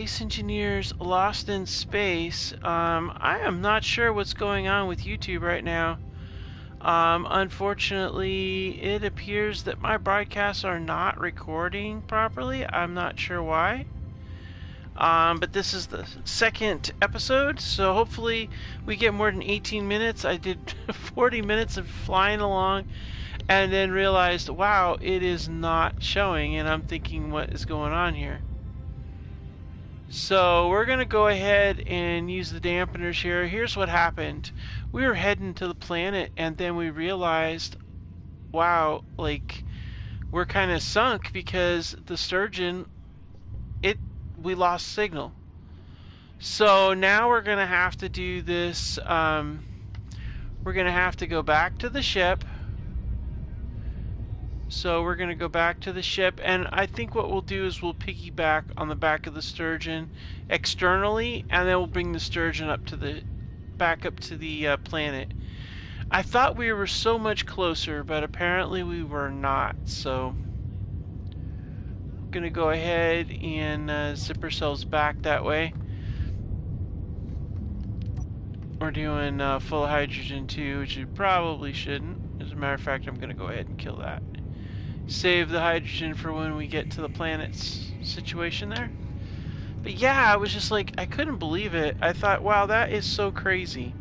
Space engineers lost in space. I am not sure what's going on with YouTube right now. Unfortunately, it appears that my broadcasts are not recording properly. I'm not sure why. But this is the second episode, so hopefully we get more than 18 minutes. I did 40 minutes of flying along and then realized, wow, it is not showing, and I'm thinking, what is going on here? So we're going to go ahead and use the dampeners here. Here's what happened. We were heading to the planet, and then we realized, wow, like, we're kind of sunk because the sturgeon, we lost signal. So now we're going to have to do this. We're going to have to go back to the ship. So we're going to go back to the ship, and I think what we'll do is we'll piggyback on the back of the sturgeon externally, and then we'll bring the sturgeon back up to the planet. I thought we were so much closer, but apparently we were not. So we're going to go ahead and zip ourselves back that way. We're doing full hydrogen too, which you probably shouldn't. As a matter of fact, I'm going to go ahead and kill that. Save the hydrogen for when we get to the planet's situation there. But yeah, I was just like, I couldn't believe it. I thought, wow, that is so crazy.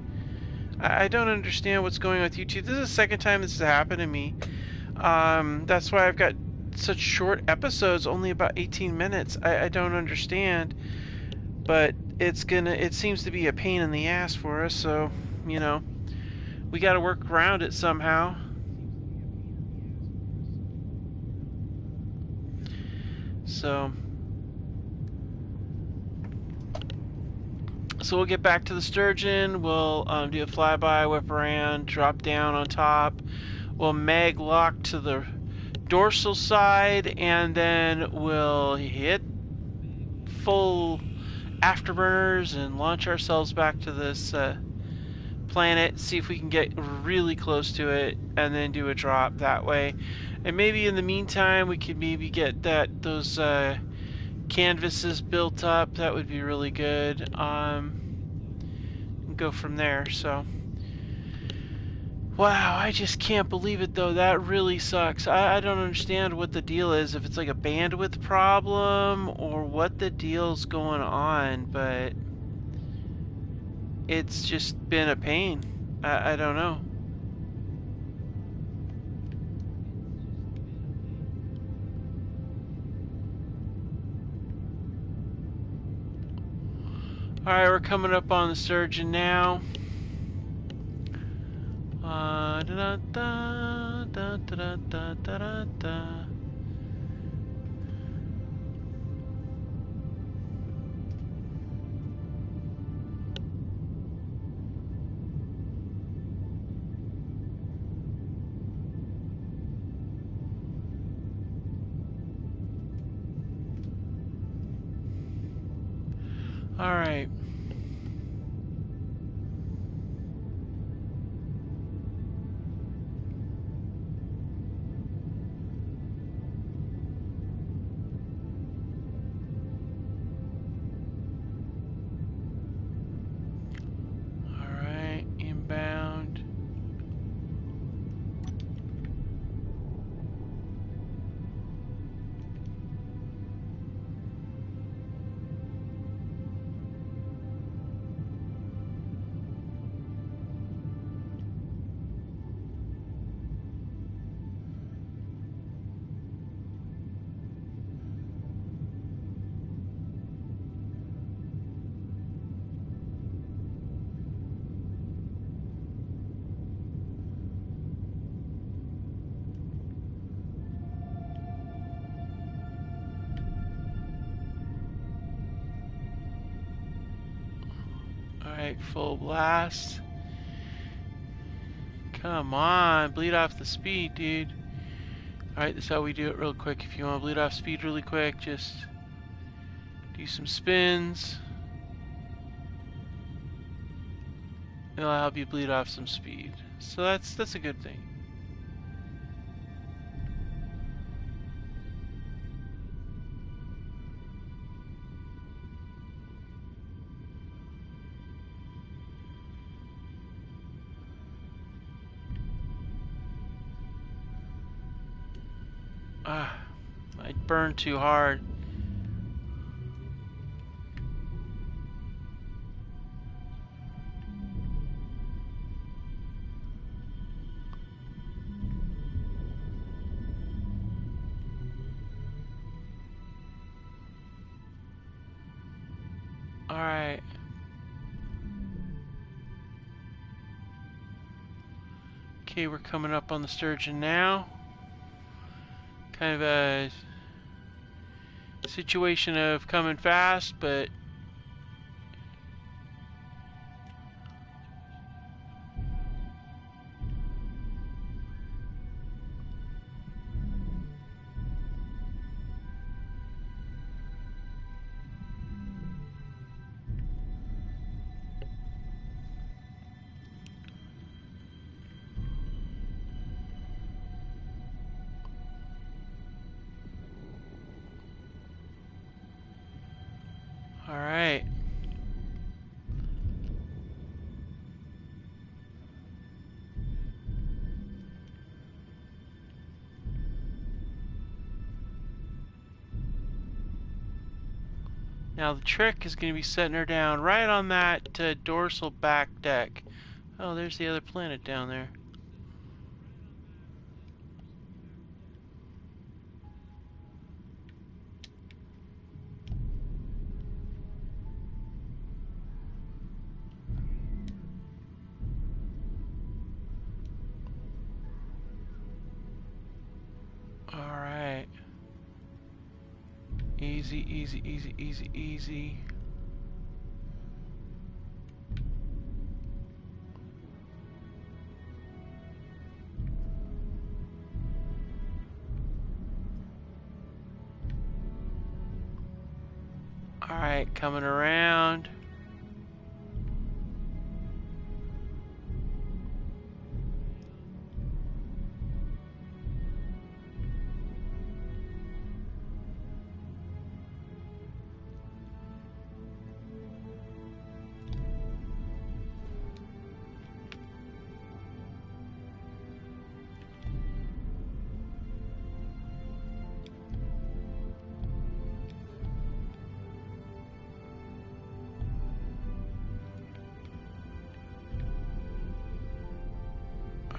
I don't understand what's going on with YouTube. This is the second time this has happened to me. That's why I've got such short episodes, only about 18 minutes. I don't understand. But it seems to be a pain in the ass for us, so, you know, we got to work around it somehow. So we'll get back to the sturgeon. We'll do a flyby, whip around, drop down on top. We'll mag lock to the dorsal side, and then we'll hit full afterburners and launch ourselves back to this planet, see if we can get really close to it, and then do a drop that way. And maybe in the meantime we could maybe get those canvases built up. That would be really good. And go from there. So wow, I just can't believe it though. That really sucks. I don't understand what the deal is, if it's like a bandwidth problem or what the deal's going on, but it's just been a pain. I don't know. Alright, we're coming up on the sturgeon now. Da da da da da da da da. All right. All right, inbound. Alright, full blast. Come on, bleed off the speed, dude. Alright, this is how we do it real quick. If you want to bleed off speed really quick, just do some spins. It'll help you bleed off some speed. So that's a good thing. I burned too hard. Alright. Okay, we're coming up on the sturgeon now. Kind of a situation of coming fast, but alright. Now the trick is going to be setting her down right on that dorsal back deck. Oh, there's the other planet down there. Alright. Easy, easy, easy, easy, easy. Alright, coming around.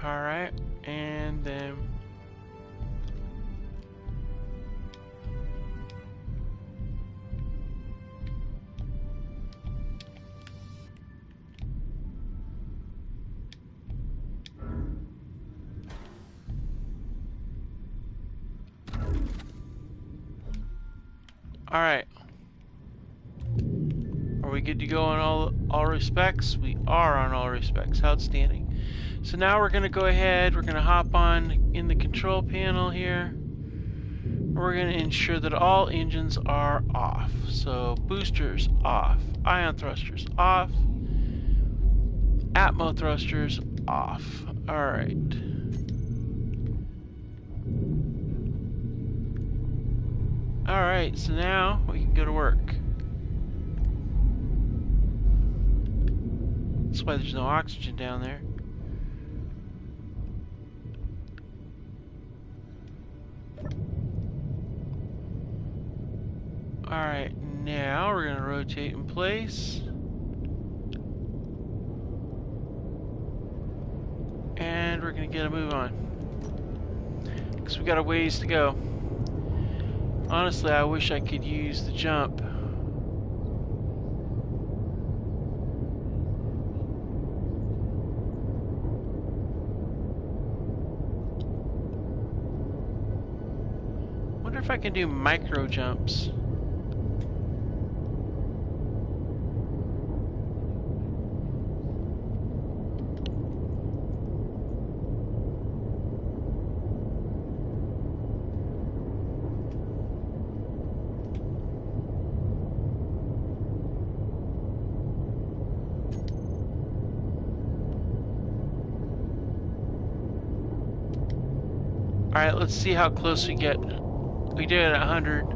Alright, and then alright. Are we good to go on all respects? We are on all respects. Outstanding. So now we're going to go ahead, we're going to hop on in the control panel here. We're going to ensure that all engines are off. So boosters off, ion thrusters off, atmo thrusters off. Alright. Alright, so now we can go to work. That's why there's no oxygen down there. Alright, now we're going to rotate in place. And we're going to get a move on. Because we got a ways to go. Honestly, I wish I could use the jump. Wonder if I can do micro jumps. Alright, let's see how close we get. We did it at 100.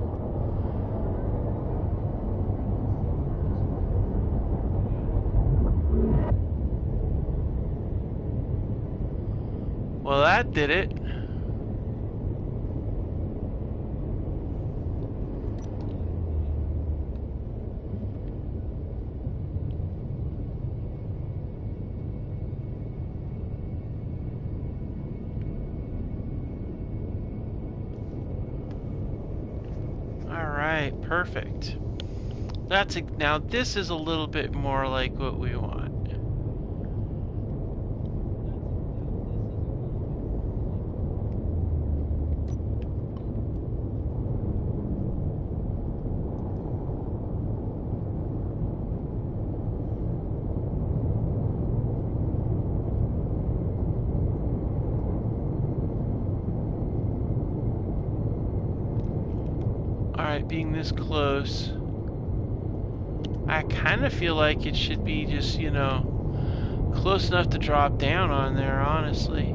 Well, that did it. Perfect. Now this is a little bit more like what we want. Alright, being this close, I kind of feel like it should be just, you know, close enough to drop down on there, honestly.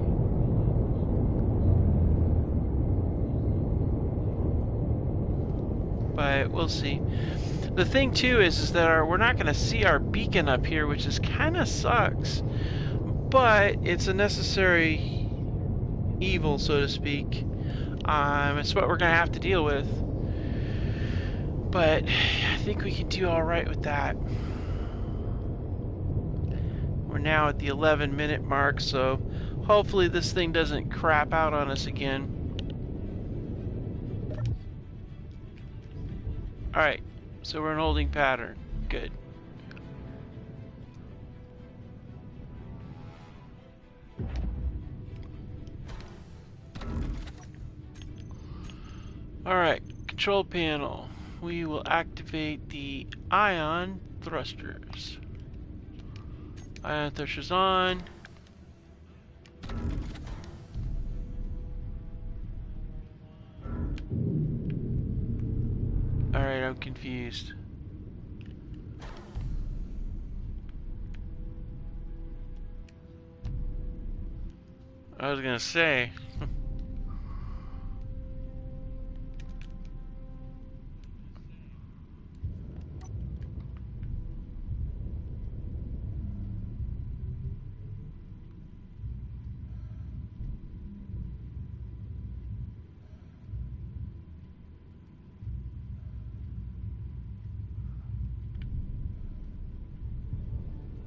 But we'll see. The thing too is that we're not going to see our beacon up here, which is kind of sucks. But it's a necessary evil, so to speak. It's what we're going to have to deal with. But I think we can do all right with that. We're now at the 11-minute mark, so hopefully this thing doesn't crap out on us again. Alright, so we're in holding pattern. Good. Alright, control panel. We will activate the ion thrusters. Ion thrusters on. Alright, I'm confused. I was gonna say.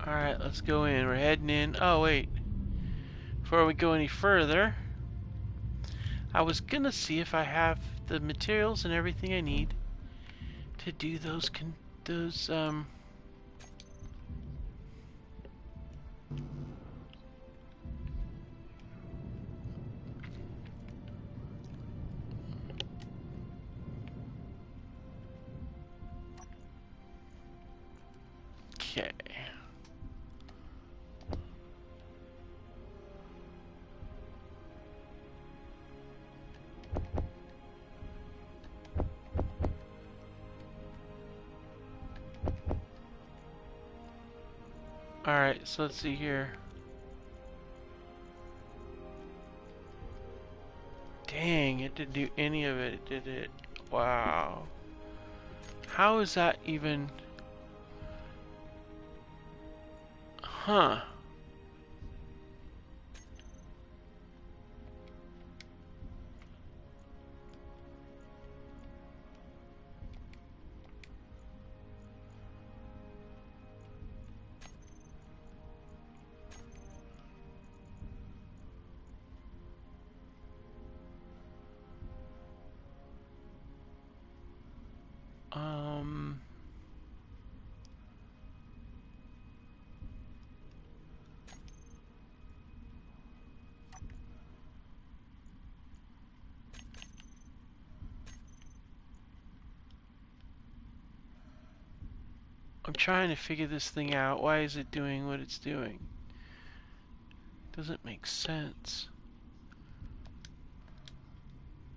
Alright, let's go in. We're heading in. Oh, wait. Before we go any further, I was gonna see if I have the materials and everything I need to do those okay. Alright, so let's see here. Dang, it didn't do any of it, did it? Wow. How is that even... Huh. I'm trying to figure this thing out. Why is it doing what it's doing? Doesn't make sense.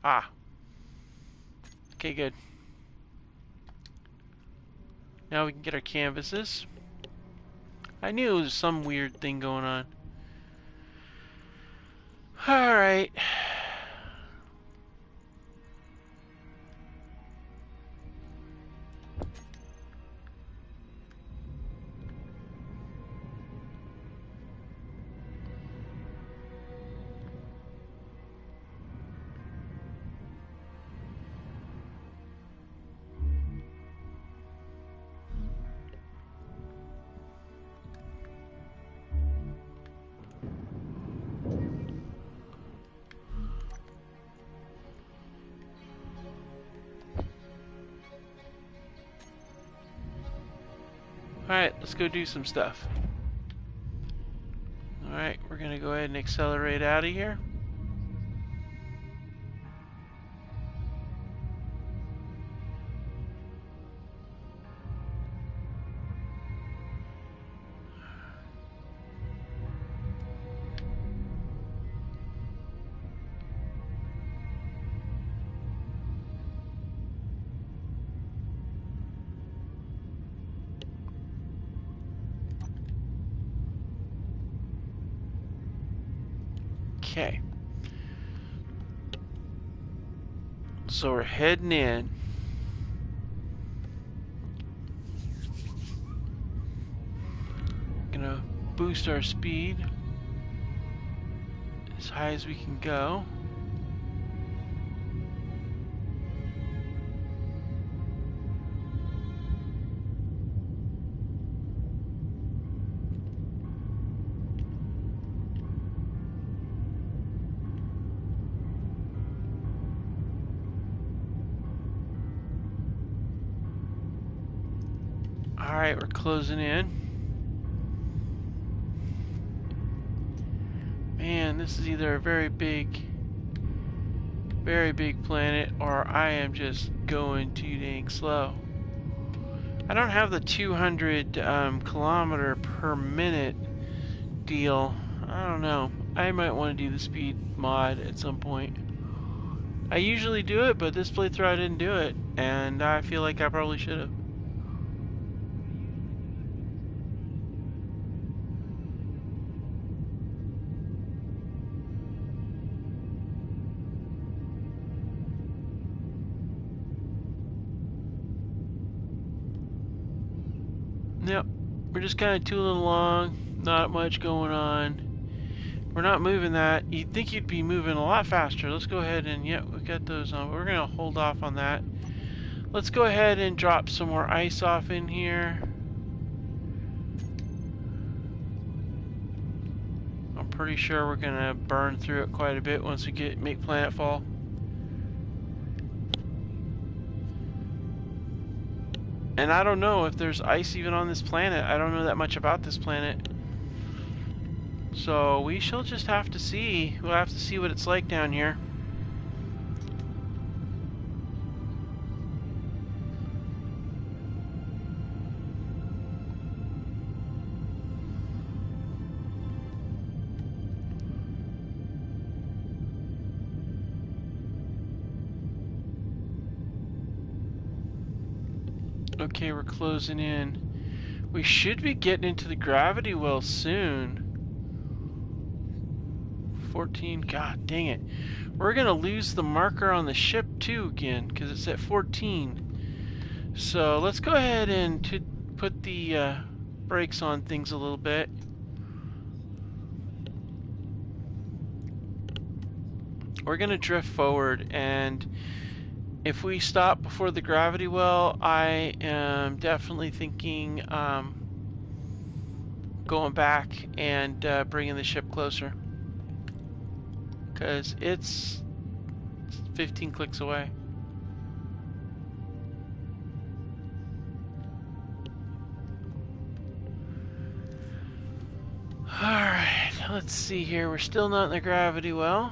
Ah. Okay, good. Now we can get our canvases. I knew it was some weird thing going on. Alright. Alright, let's go do some stuff. Alright, we're gonna go ahead and accelerate out of here. Okay. So we're heading in. Gonna boost our speed as high as we can go. Alright, we're closing in. Man, this is either a very big planet, or I am just going too dang slow. I don't have the 200 kilometer per minute deal. I don't know. I might want to do the speed mod at some point. I usually do it, but this playthrough I didn't do it, and I feel like I probably should have. Yep, we're just kind of tooling along, not much going on. We're not moving that. You'd think you'd be moving a lot faster. Let's go ahead and, yeah, we've got those on. We're going to hold off on that. Let's go ahead and drop some more ice off in here. I'm pretty sure we're going to burn through it quite a bit once we make planetfall. And I don't know if there's ice even on this planet. I don't know that much about this planet. So we shall just have to see. We'll have to see what it's like down here. Okay, we're closing in. We should be getting into the gravity well soon. 14, god dang it. We're gonna lose the marker on the ship too again, because it's at 14. So let's go ahead and put the brakes on things a little bit. We're gonna drift forward, and if we stop before the gravity well, I am definitely thinking going back and bringing the ship closer, because it's 15 clicks away. Alright, let's see here. We're still not in the gravity well.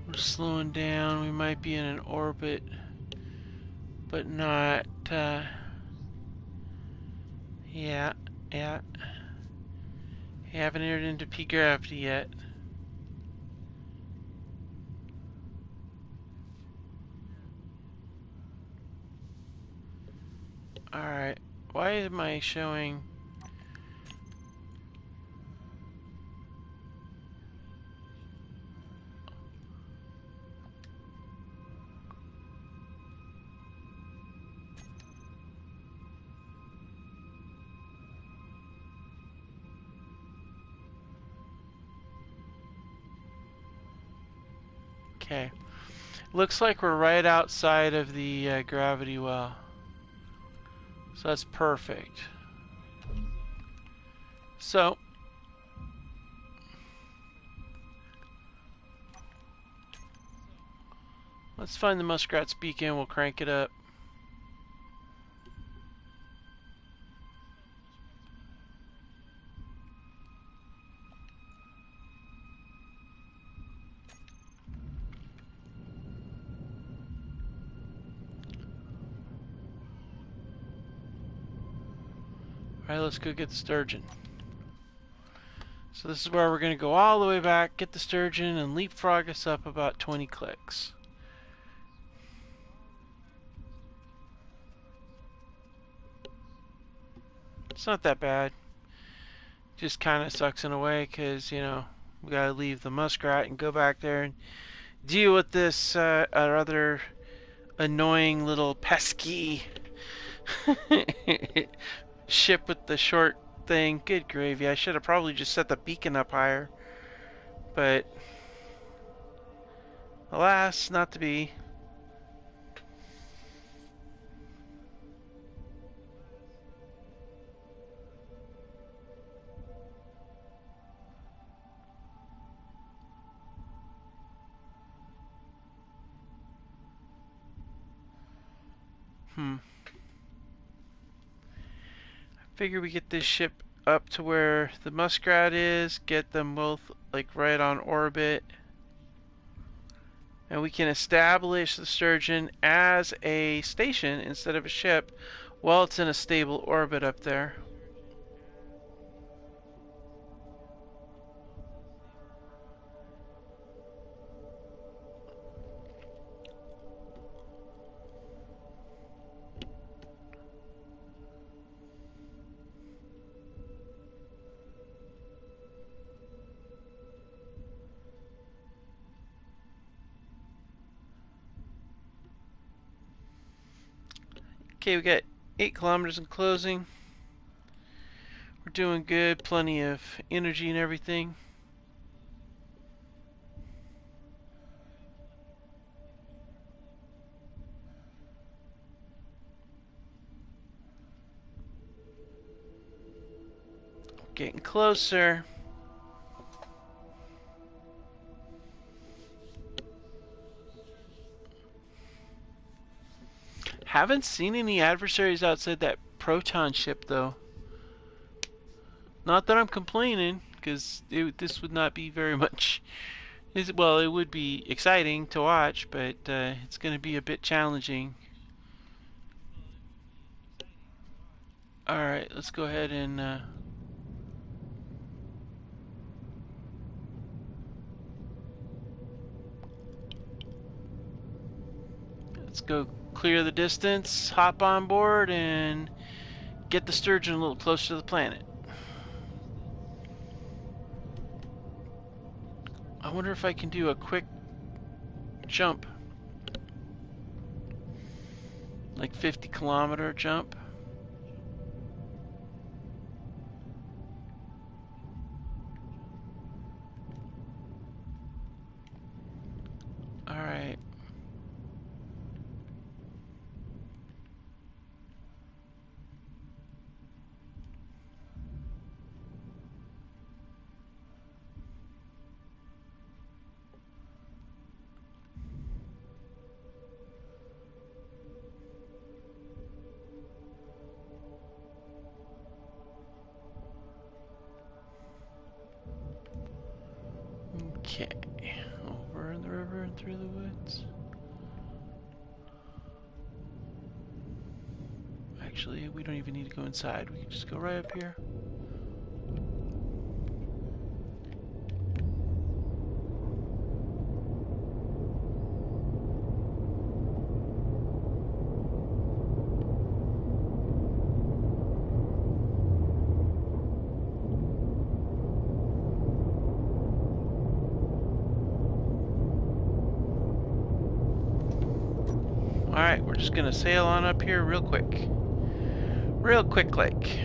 We're slowing down. We might be in an orbit, but not, yeah. Haven't entered into P gravity yet. Alright, why am I showing... Okay. Looks like we're right outside of the gravity well. So that's perfect. So, let's find the muskrat's beacon. We'll crank it up. Alright, let's go get the sturgeon. So this is where we're going to go all the way back, get the sturgeon, and leapfrog us up about 20 clicks. It's not that bad. Just kind of sucks in a way because, you know, we got to leave the muskrat and go back there and deal with this other annoying little pesky ship with the short thing. Good gravy. I should have probably just set the beacon up higher. But alas, not to be. Figure we get this ship up to where the muskrat is, get them both like right on orbit, and we can establish the sturgeon as a station instead of a ship while it's in a stable orbit up there. Okay, we got 8 kilometers in closing. We're doing good, plenty of energy and everything. Getting closer. Haven't seen any adversaries outside that proton ship though. Not that I'm complaining, because this would not be very much. Well, it would be exciting to watch, but it's going to be a bit challenging. Alright, let's go ahead and let's go clear the distance, hop on board, and get the sturgeon a little closer to the planet. I wonder if I can do a quick jump. Like 50-kilometer jump. Alright. Okay, over in the river and through the woods. Actually, we don't even need to go inside. We can just go right up here. Alright, we're just gonna sail on up here real quick. Real quick like.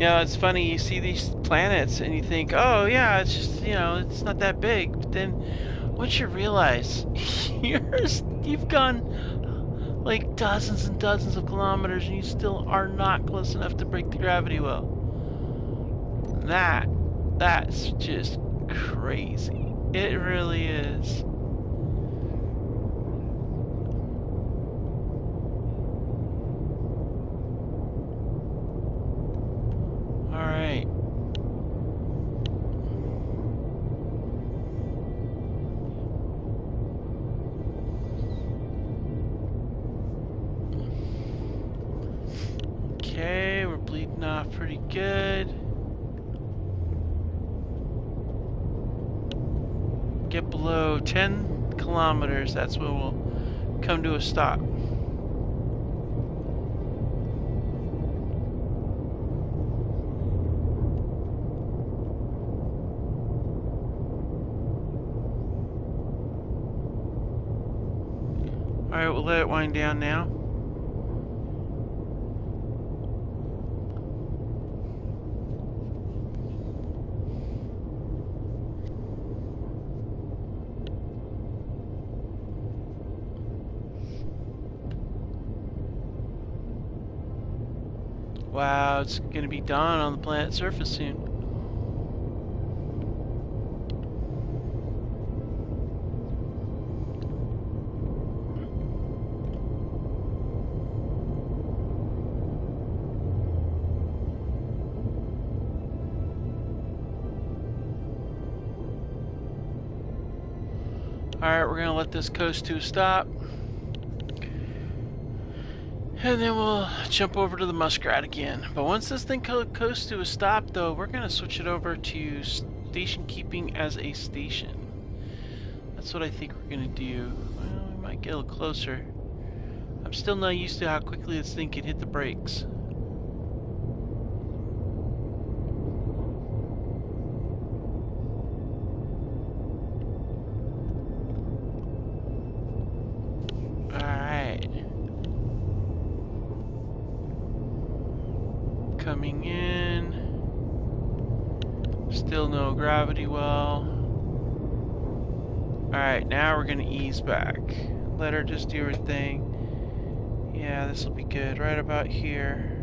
You know, it's funny, you see these planets and you think, oh yeah, it's just, you know, it's not that big. But then once you realize you've gone like dozens and dozens of kilometers and you still are not close enough to break the gravity well. That's just crazy. It really is. Alright. Okay, we're bleeding off pretty good. Get below 10 kilometers, that's when we'll come to a stop. Alright, we'll let it wind down now. Wow, it's gonna be dawn on the planet's surface soon. Alright, we're gonna let this coast to a stop. And then we'll jump over to the muskrat again. But once this thing coasts to a stop, though, we're going to switch it over to station keeping as a station. That's what I think we're going to do. Well, we might get a little closer. I'm still not used to how quickly this thing can hit the brakes. Coming in. Still no gravity well. Alright, now we're gonna ease back. Let her just do her thing. Yeah, this will be good. Right about here.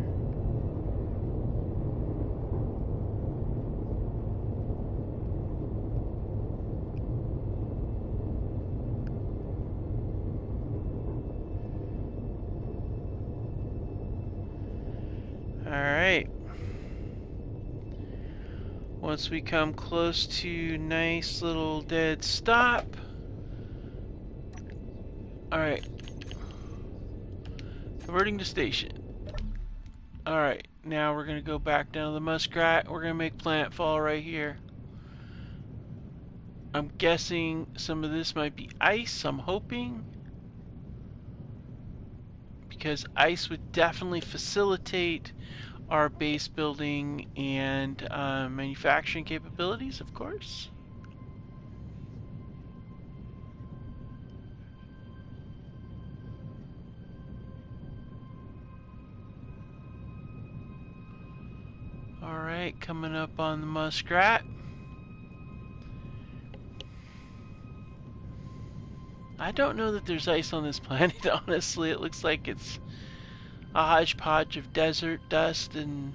Alright. Once we come close to nice little dead stop. Alright. Converting to station. Alright, now we're going to go back down to the muskrat. We're going to make planetfall right here. I'm guessing some of this might be ice, I'm hoping. Because ice would definitely facilitate our base building and manufacturing capabilities, of course. Alright, coming up on the muskrat. I don't know that there's ice on this planet, honestly. It looks like it's a hodgepodge of desert, dust, and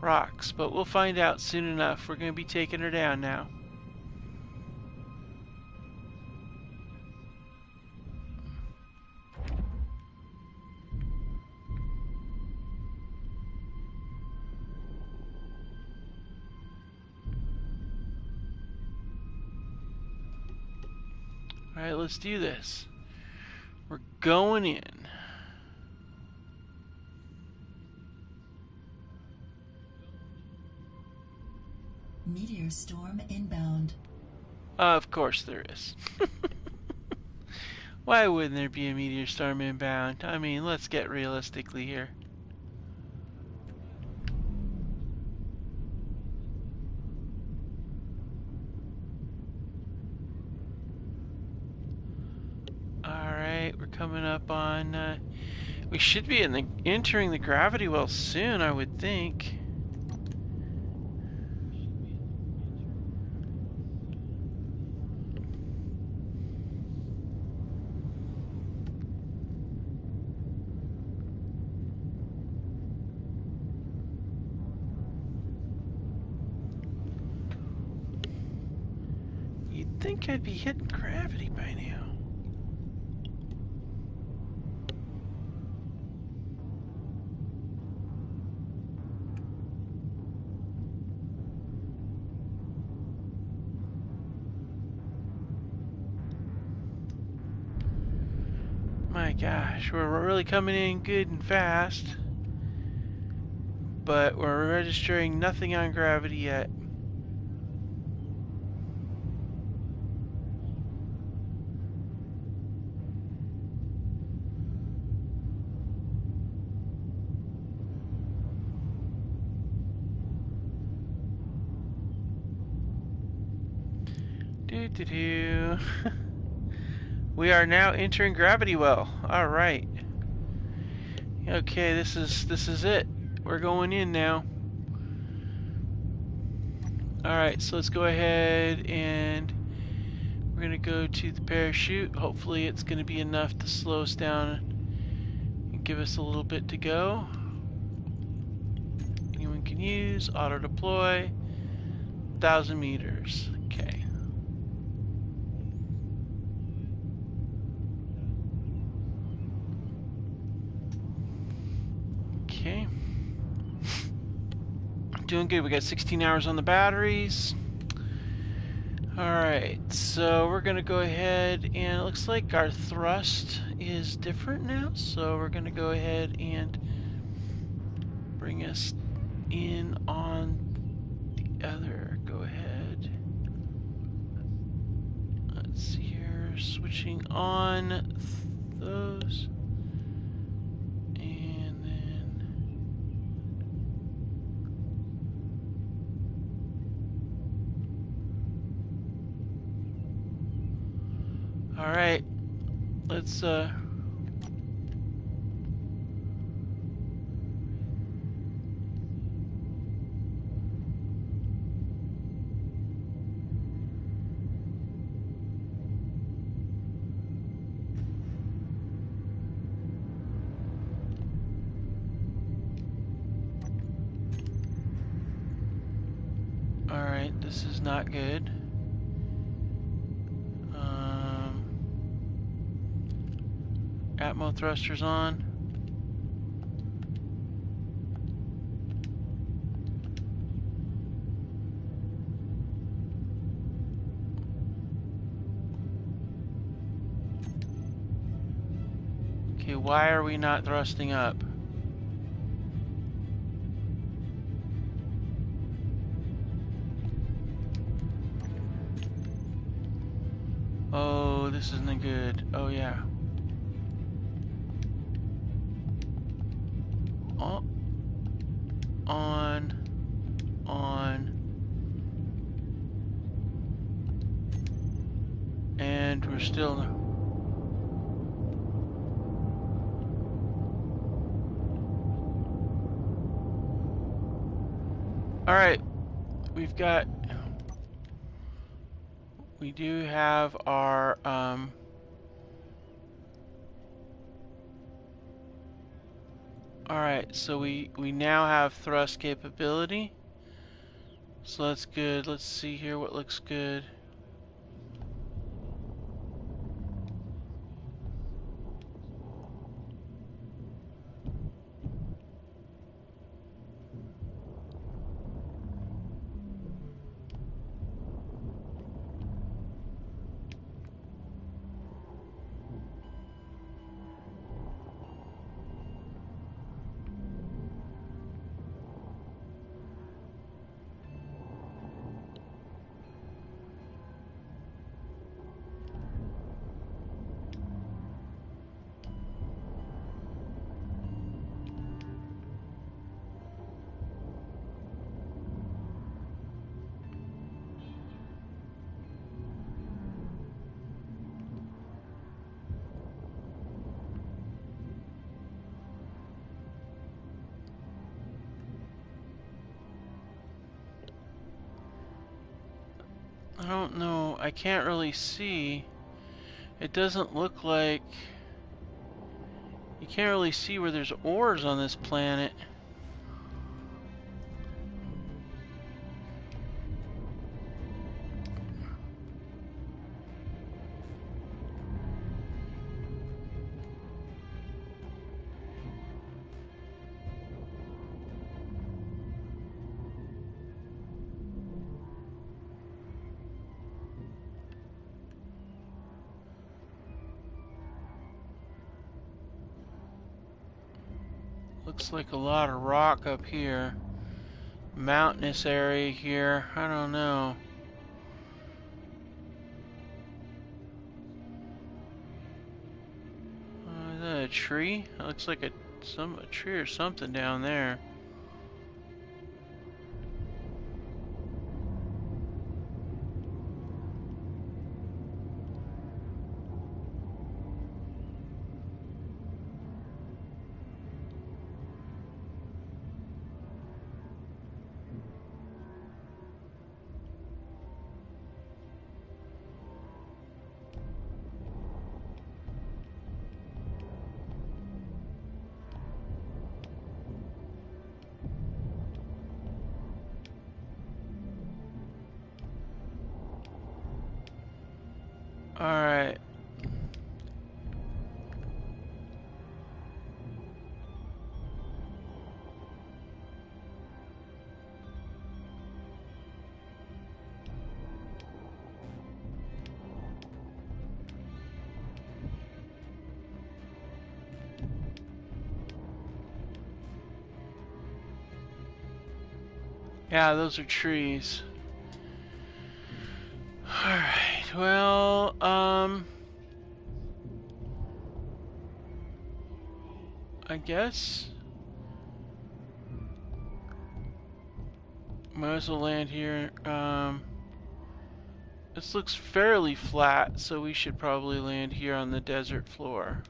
rocks. But we'll find out soon enough. We're going to be taking her down now. Alright, let's do this. We're going in. Meteor storm inbound. Of course there is. Why wouldn't there be a meteor storm inbound? I mean, let's get realistically here. Alright, we're coming up on We should be entering the gravity well soon, I would think. You'd think I'd be hitting gravity by now. My gosh, we're really coming in good and fast. But we're registering nothing on gravity yet. Doo-doo-doo. We are now entering gravity well. All right. Okay, this is it. We're going in now. All right, so let's go ahead and we're gonna go to the parachute. Hopefully, it's gonna be enough to slow us down and give us a little bit to go. Anyone can use auto deploy. 1,000 meters. Okay. Okay. Doing good. We got 16 hours on the batteries. Alright, so we're going to go ahead and it looks like our thrust is different now. So we're going to go ahead and bring us in on the other. Go ahead. Let's see here. Switching on those. And then all right, let's all right, this is not good. Atmo thrusters on. Okay, why are we not thrusting up? Oh, this isn't good. Oh, yeah. Oh, on. And we're still... Alright, we've got... We do have our... Alright, so we now have thrust capability. So that's good. Let's see here what looks good. don't know. I can't really see. It doesn't look like... You can't really see where there's ores on this planet. Looks like a lot of rock up here. Mountainous area here. I don't know. Is that a tree? It looks like a tree or something down there. Alright. Yeah, those are trees. Alright, well, I guess might as well land here. This looks fairly flat, so we should probably land here on the desert floor.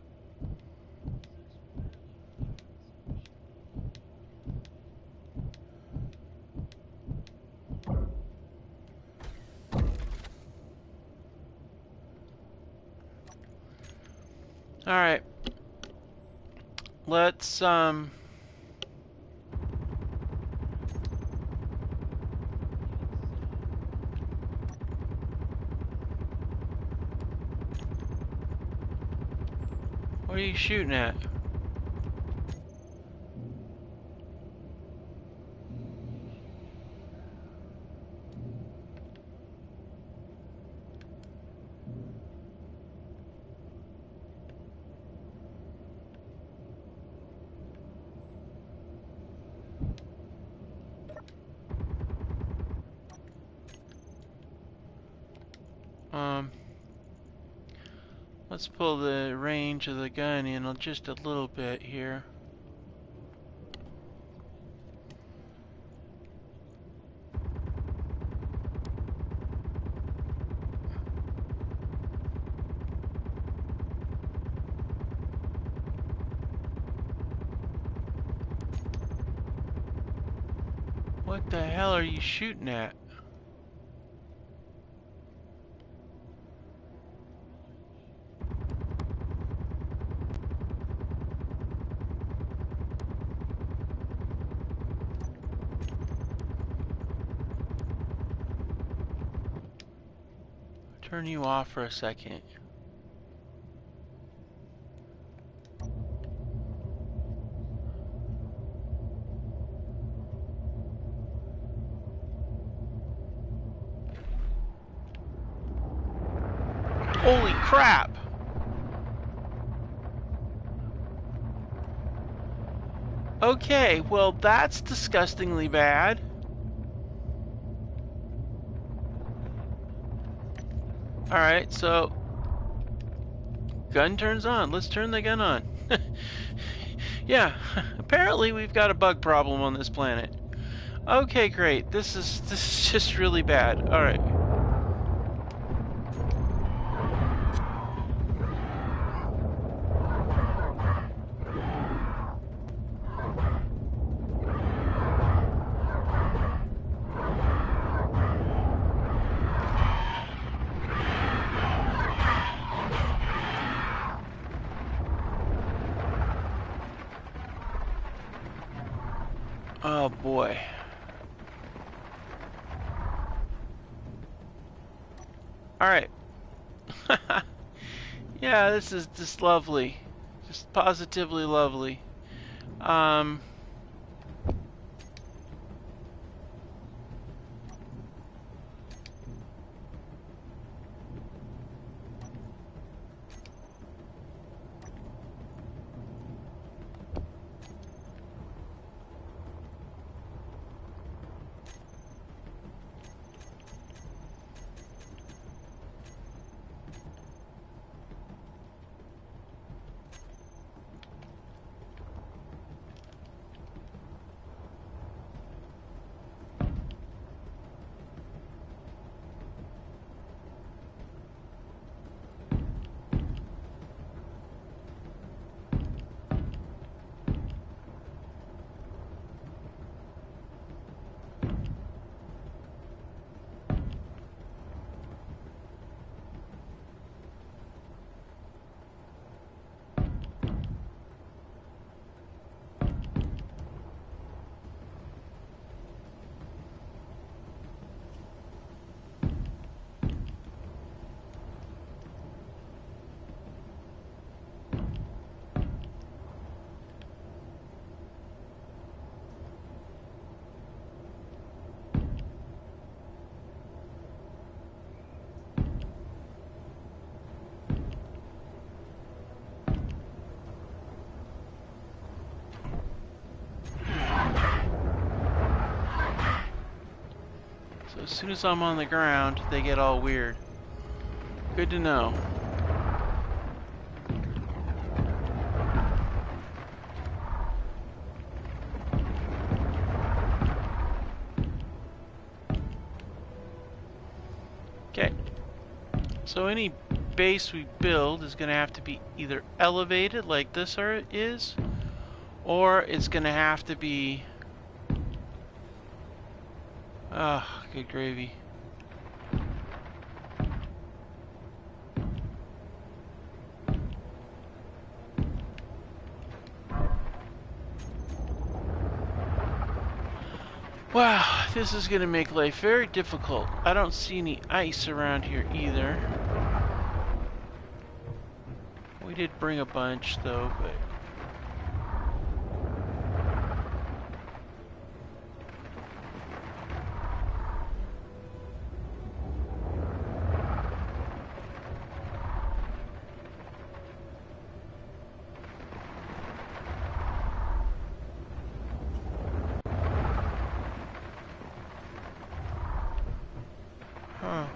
Alright. Let's, what are you shooting at? Let's pull the range of the gun in just a little bit here. What the hell are you shooting at? Turn you off for a second. Holy crap! Okay, well that's disgustingly bad. Alright, so gun turns on. Let's turn the gun on. Yeah, apparently we've got a bug problem on this planet. Okay, great. This is just really bad. Alright. Oh boy. Alright. Yeah, this is just lovely. Just positively lovely. So as soon as I'm on the ground, they get all weird. Good to know. Okay. So any base we build is going to have to be either elevated like this is, or it's going to have to be... Ah, good gravy. Wow, this is going to make life very difficult. I don't see any ice around here either. We did bring a bunch though, but... Huh.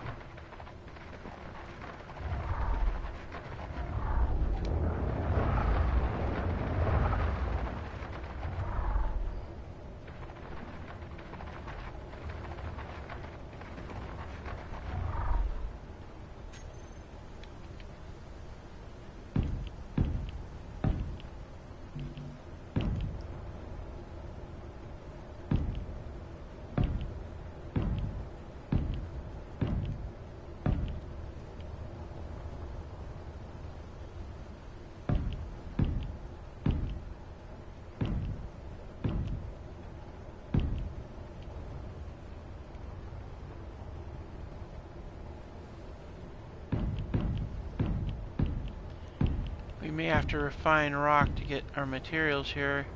We may have to refine rock to get our materials here,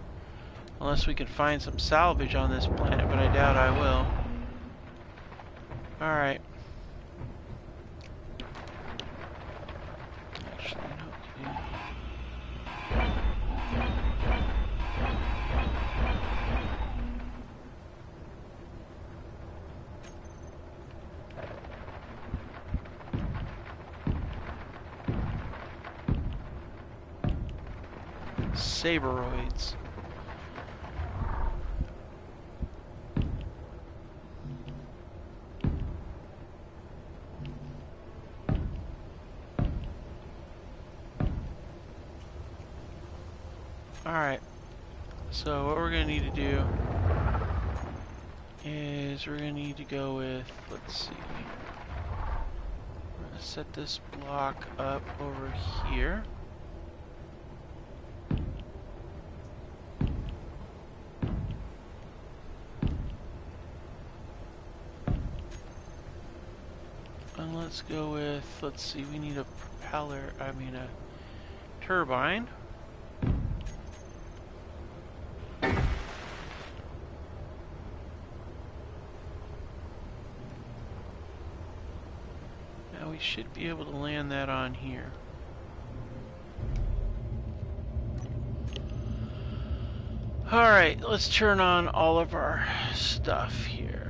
unless we can find some salvage on this planet, but I doubt I will. Alright. Actually, okay. Saberoids. Alright, so what we're going to need to do is we're going to need to go with, let's see, we're going to set this block up over here. And let's go with, let's see, we need a propeller, I mean a turbine. Now we should be able to land that on here. Alright, let's turn on all of our stuff here.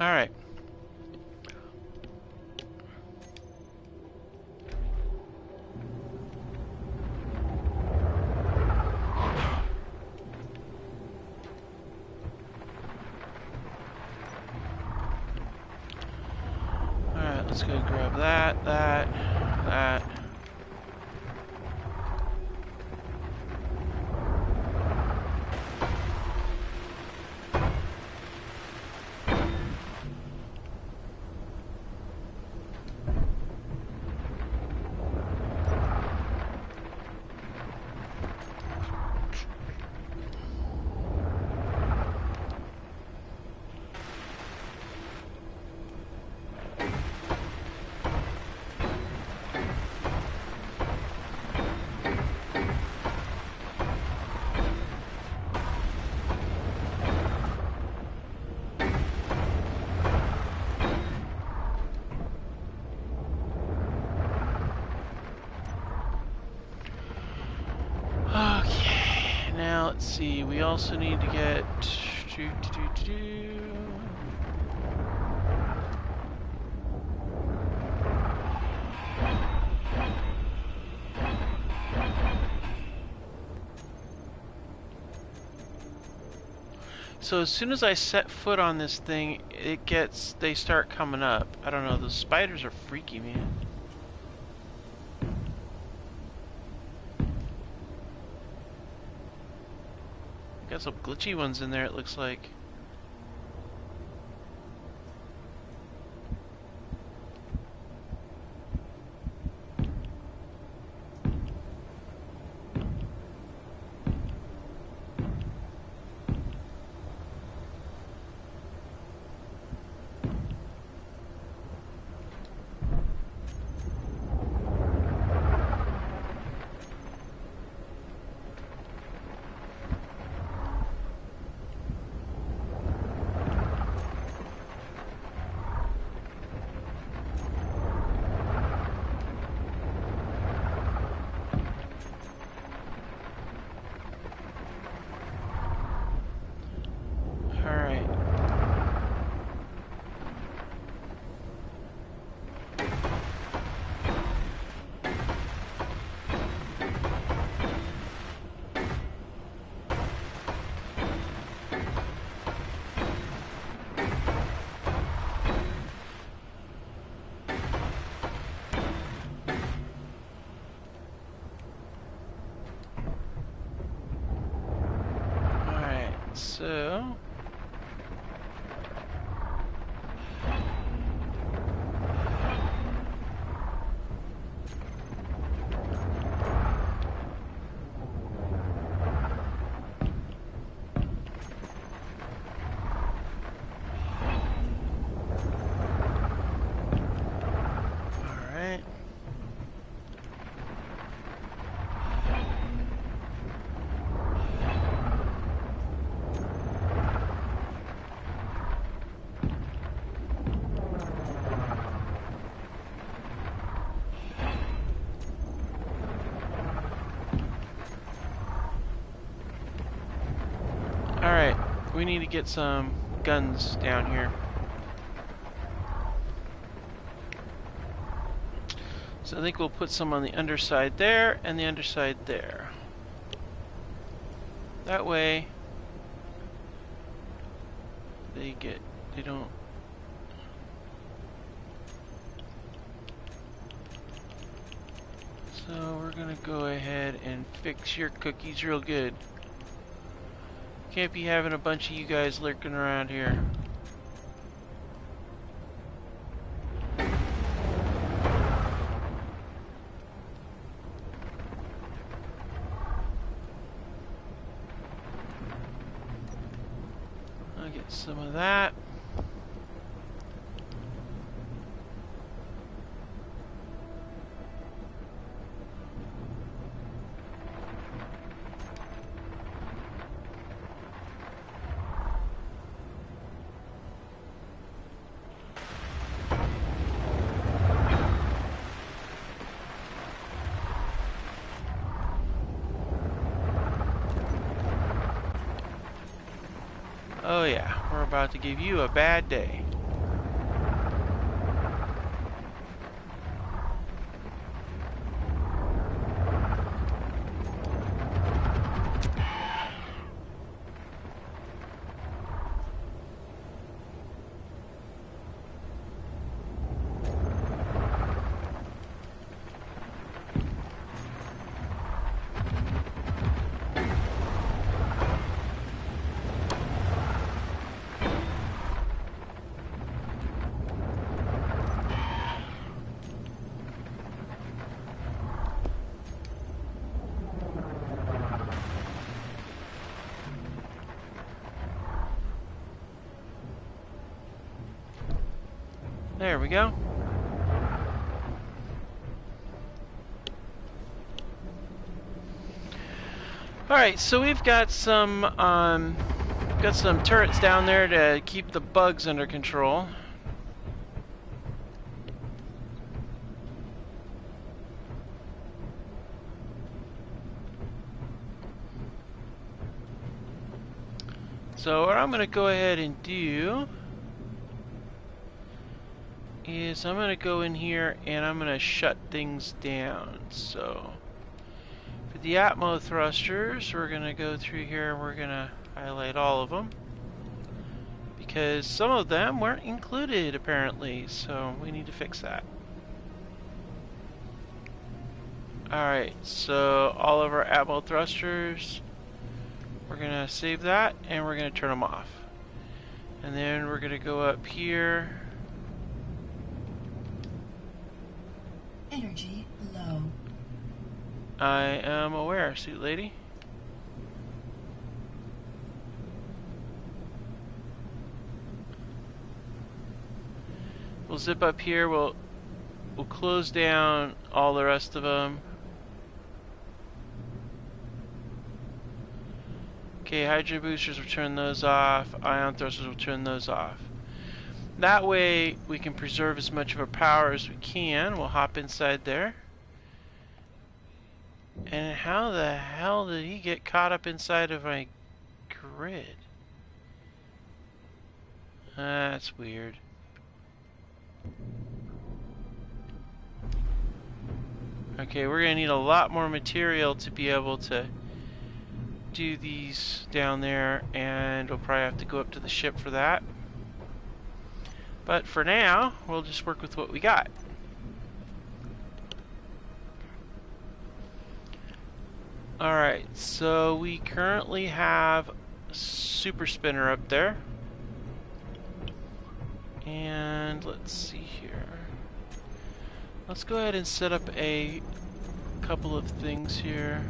Alright. Alright, let's go grab that, that. Okay, now let's see, we also need to get so as soon as I set foot on this thing, they start coming up. I don't know, those spiders are freaky, man. Got some glitchy ones in there, it looks like. So we need to get some guns down here. So I think we'll put some on the underside there and the underside there. That way they don't. So we're gonna go ahead and fix your cookies real good. Can't be having a bunch of you guys lurking around here. I'll get some of that. Oh yeah, we're about to give you a bad day. There we go. Alright, so we've got some turrets down there to keep the bugs under control. So what I'm going to go ahead and do is I'm going to go in here and I'm going to shut things down. So for the Atmo thrusters, we're going to go through here and we're going to highlight all of them, because some of them weren't included apparently, so we need to fix that. Alright, so all of our Atmo thrusters, we're going to save that and we're going to turn them off. And then we're going to go up here. Energy low. I am aware, suit lady. We'll zip up here, we'll close down all the rest of them. Okay, hydrogen boosters will turn those off, ion thrusters will turn those off. That way we can preserve as much of our power as we can. We'll hop inside there. And how the hell did he get caught up inside of my grid? That's weird. Okay, we're gonna need a lot more material to be able to do these down there, and we'll probably have to go up to the ship for that. But for now, we'll just work with what we got. Alright, so we currently have Super Spinner up there. And let's see here. Let's go ahead and set up a couple of things here.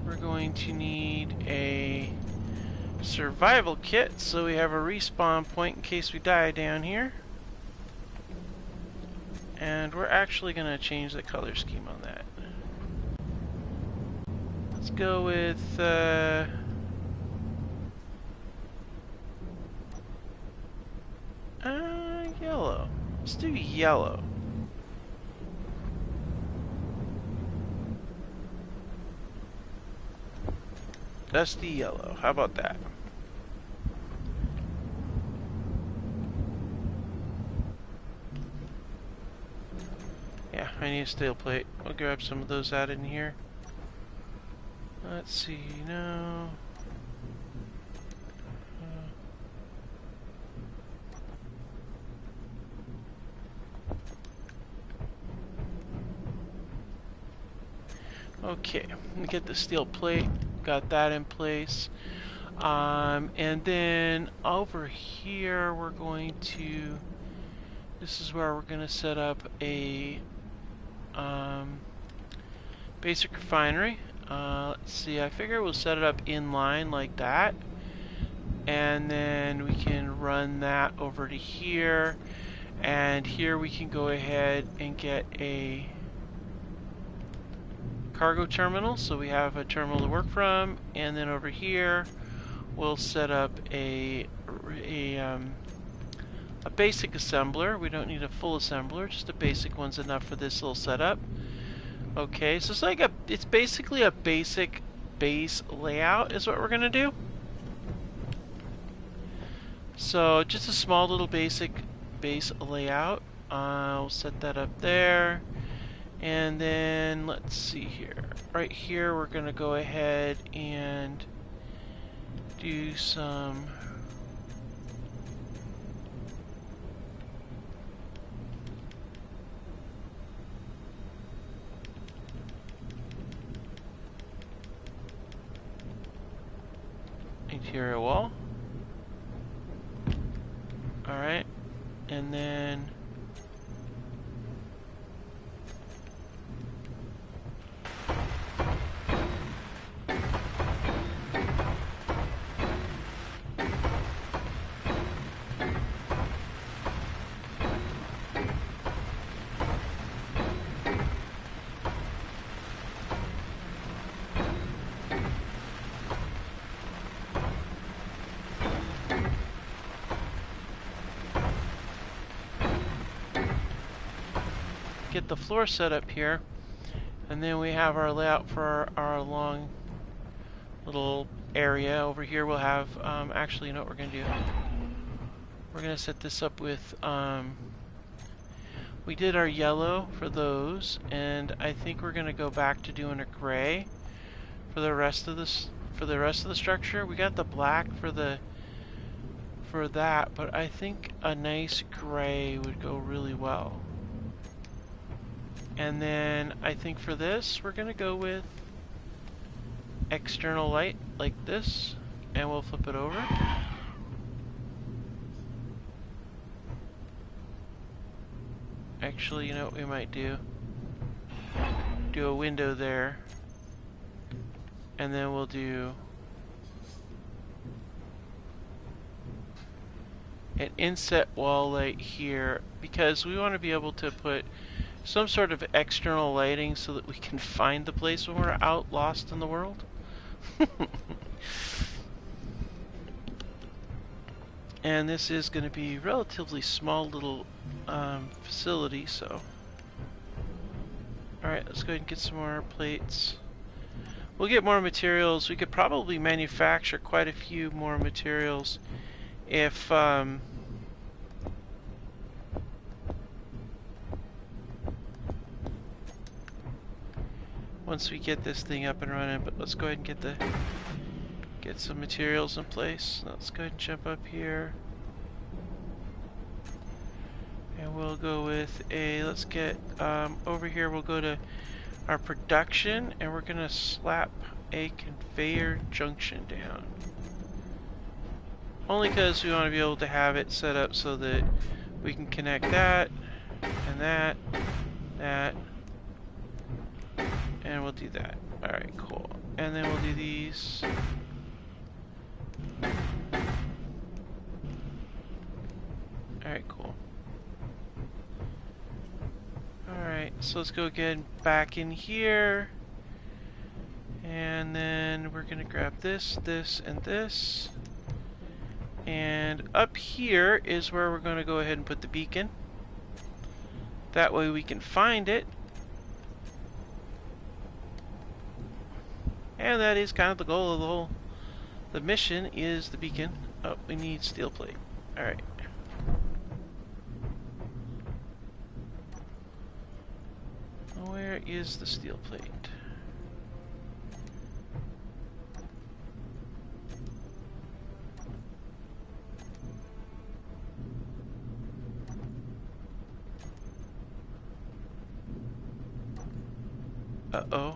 We're going to need a survival kit, so we have a respawn point in case we die down here. And we're actually going to change the color scheme on that. Let's go with yellow. Let's do yellow. Dusty yellow. How about that? Yeah, I need a steel plate. I'll grab some of those out in here. Let's see, no. Okay, let me get the steel plate. Got that in place. And then over here we're going to, this is where we're going to set up a basic refinery. Let's see, I figure we'll set it up in line like that. And then we can run that over to here. And here we can go ahead and get a cargo terminal, so we have a terminal to work from. And then over here we'll set up a basic assembler. We don't need a full assembler, just a basic one's enough for this little setup. Okay, so it's basically a basic base layout is what we're gonna do. So just a small little basic base layout. I'll set that up there. And then let's see here. Right here we're gonna go ahead and do some interior wall. Alright, and then get the floor set up here, and then we have our layout for our long little area. Over here we'll have, actually, you know what we're going to do? We're going to set this up with, we did our yellow for those, and I think we're going to go back to doing a gray for the rest of this, for the rest of the structure. We got the black for that, but I think a nice gray would go really well. And then I think for this, we're gonna go with external light like this, and we'll flip it over. Actually, you know what we might do? Do a window there, and then we'll do an inset wall light here, because we want to be able to put some sort of external lighting so that we can find the place when we're out lost in the world. And this is going to be a relatively small little facility, so alright, let's go ahead and get some more plates. We'll get more materials. We could probably manufacture quite a few more materials if once we get this thing up and running. But let's go ahead and get some materials in place. Let's go ahead and jump up here, and we'll go with a, let's get over here, we'll go to our production, and we're gonna slap a conveyor junction down, only because we want to be able to have it set up so that we can connect that and that, and we'll do that. Alright, cool. And then we'll do these. Alright, cool. Alright, so let's go again back in here. And then we're gonna grab this, this, and this. And up here is where we're gonna go ahead and put the beacon. That way we can find it. And that is kind of the goal of the whole The mission is the beacon. Oh, we need steel plate. Alright. Where is the steel plate? Uh-oh.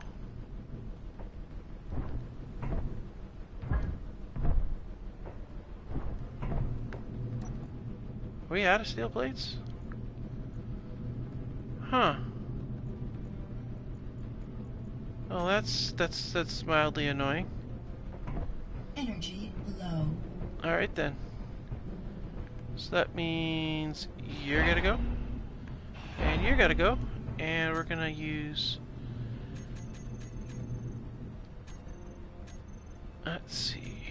Are we out of steel plates? Huh. Well, that's mildly annoying. Energy low. Alright then. So that means you're gonna go. And you're gonna go. And we're gonna use... Let's see.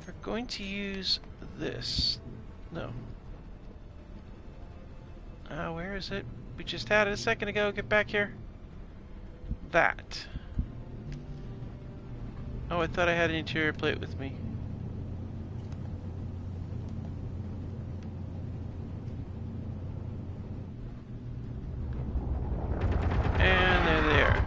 We're going to use this. No. Where is it? We just had it a second ago. Get back here. That. Oh, I thought I had an interior plate with me. And they're there.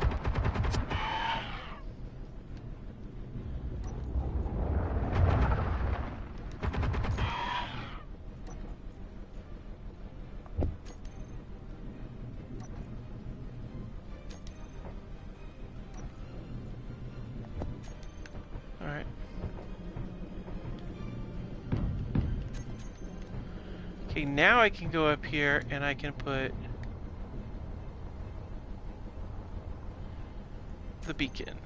Alright. Okay, now I can go up here and I can put the beacon.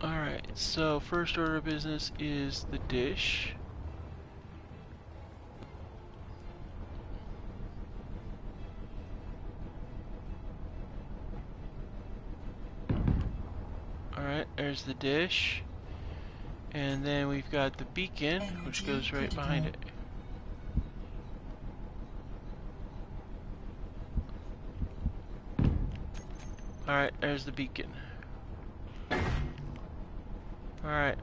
Alright, so first order of business is the dish. Alright, there's the dish. And then we've got the beacon, which goes right behind it. Alright, there's the beacon. Alright.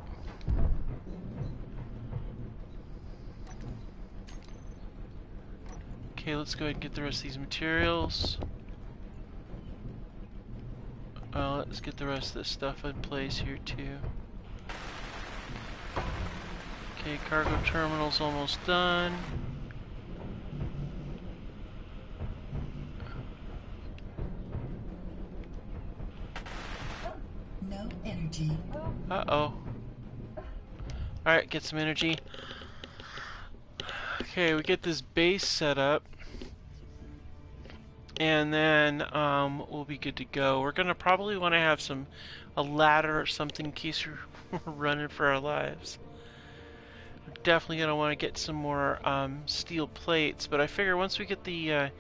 Okay, let's go ahead and get the rest of these materials. Let's get the rest of this stuff in place here too. Okay, cargo terminal's almost done. No energy. Uh-oh. Alright, get some energy. Okay, we get this base set up. And then we'll be good to go. We're gonna probably want to have a ladder or something in case we're running for our lives. We're definitely gonna want to get some more steel plates. But I figure once we get the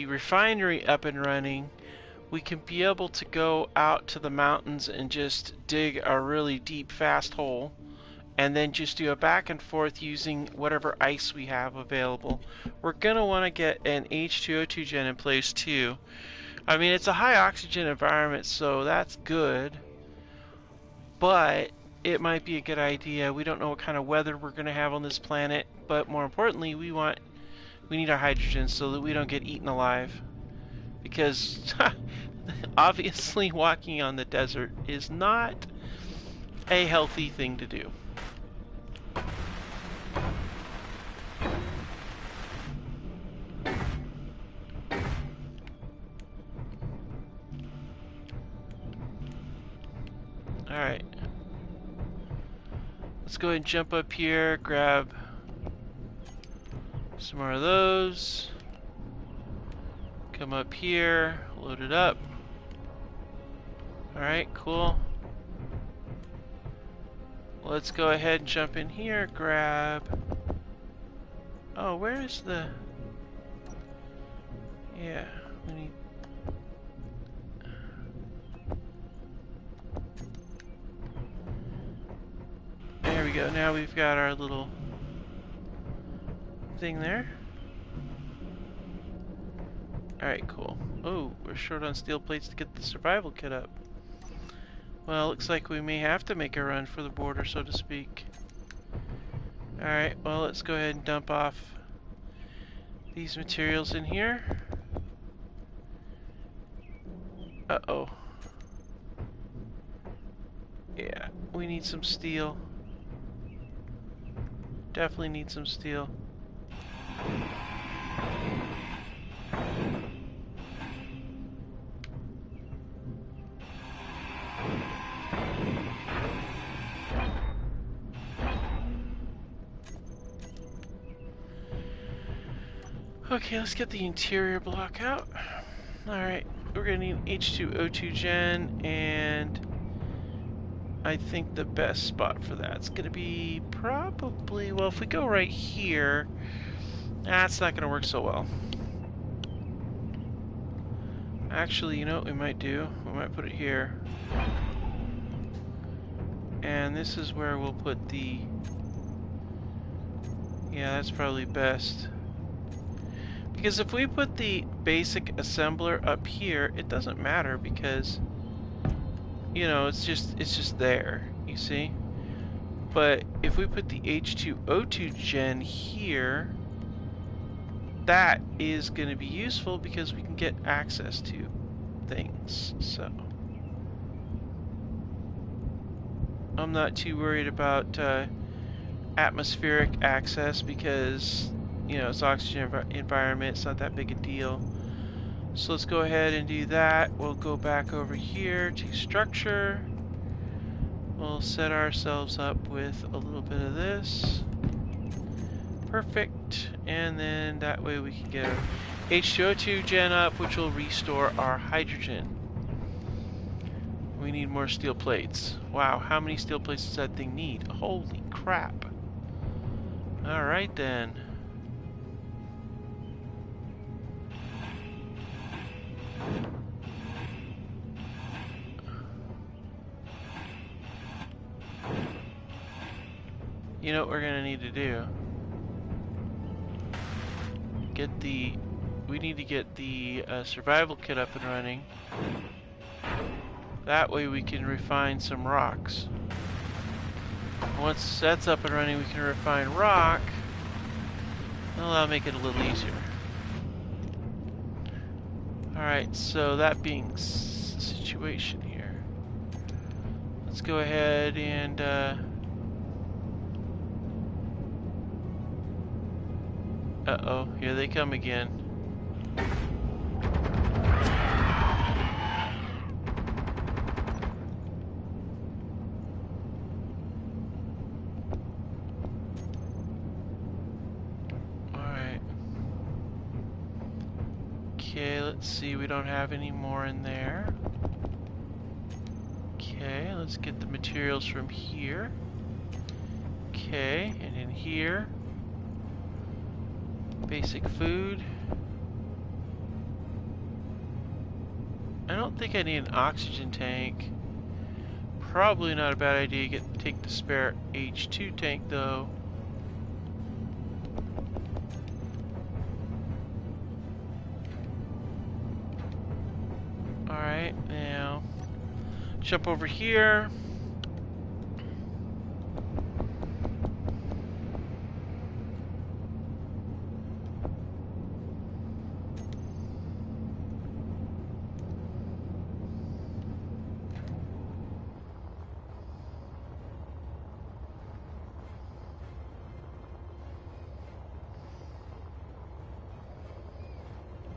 refinery up and running, we can be able to go out to the mountains and just dig a really deep, fast hole. And then just do a back and forth using whatever ice we have available. We're gonna want to get an H2O2 gen in place too. I mean, it's a high oxygen environment, so that's good. But it might be a good idea. We don't know what kind of weather we're gonna have on this planet, but more importantly, we need our hydrogen so that we don't get eaten alive. Because obviously walking on the desert is not a healthy thing to do. Alright. Let's go ahead and jump up here, grab some more of those. Come up here, load it up. Alright, cool. Let's go ahead and jump in here, grab... Oh, where is the... Yeah, we need... There we go. Now we've got our little thing there. Alright, cool. Oh, we're short on steel plates to get the survival kit up. Well, looks like we may have to make a run for the border, so to speak. Alright, well, let's go ahead and dump off these materials in here. Uh-oh. Yeah, we need some steel. Definitely need some steel. Okay, let's get the interior block out. Alright, we're gonna need H2O2 gen, and I think the best spot for that's gonna be probably, well, if we go right here, that's not gonna work so well. Actually, you know what we might do? We might put it here. And this is where we'll put the... Yeah, that's probably best. Because if we put the basic assembler up here, it doesn't matter because, you know, it's just there, you see? But if we put the H2O2 gen here, that is going to be useful because we can get access to things. So I'm not too worried about atmospheric access because, you know, it's oxygen environment, it's not that big a deal. So let's go ahead and do that. We'll go back over here to structure. We'll set ourselves up with a little bit of this. Perfect. And then that way we can get our H2O2 gen up, which will restore our hydrogen. We need more steel plates. Wow, how many steel plates does that thing need? Holy crap. Alright then. You know what we're gonna need to do? We need to get the survival kit up and running. That way we can refine some rocks. Once that's up and running, we can refine rock. Well, that'll make it a little easier. Alright, so that being the situation here, let's go ahead and uh-oh, here they come again. Alright. Okay, let's see, we don't have any more in there. Okay, let's get the materials from here. Okay, and in here, basic food. I don't think I need an oxygen tank. Probably not a bad idea to take the spare H2 tank though. Alright, now jump over here.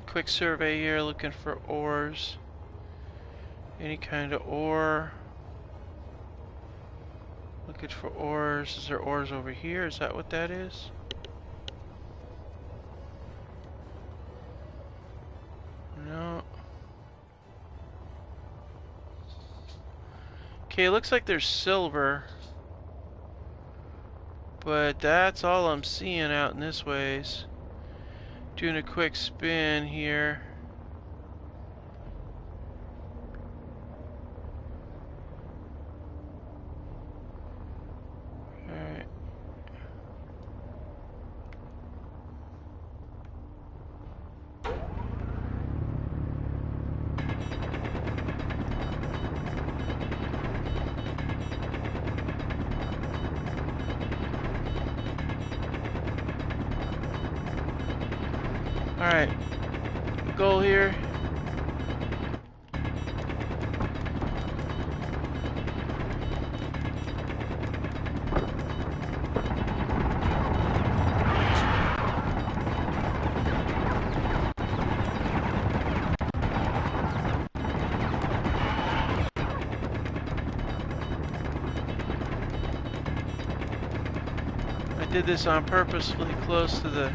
Quick survey here, looking for ores. Any kind of ore. Looking for ores. Is there ores over here? Is that what that is? No. Okay, looks like there's silver. But that's all I'm seeing out in this ways. Doing a quick spin here. Alright. Alright, the goal here. I did this on purposefully close to the...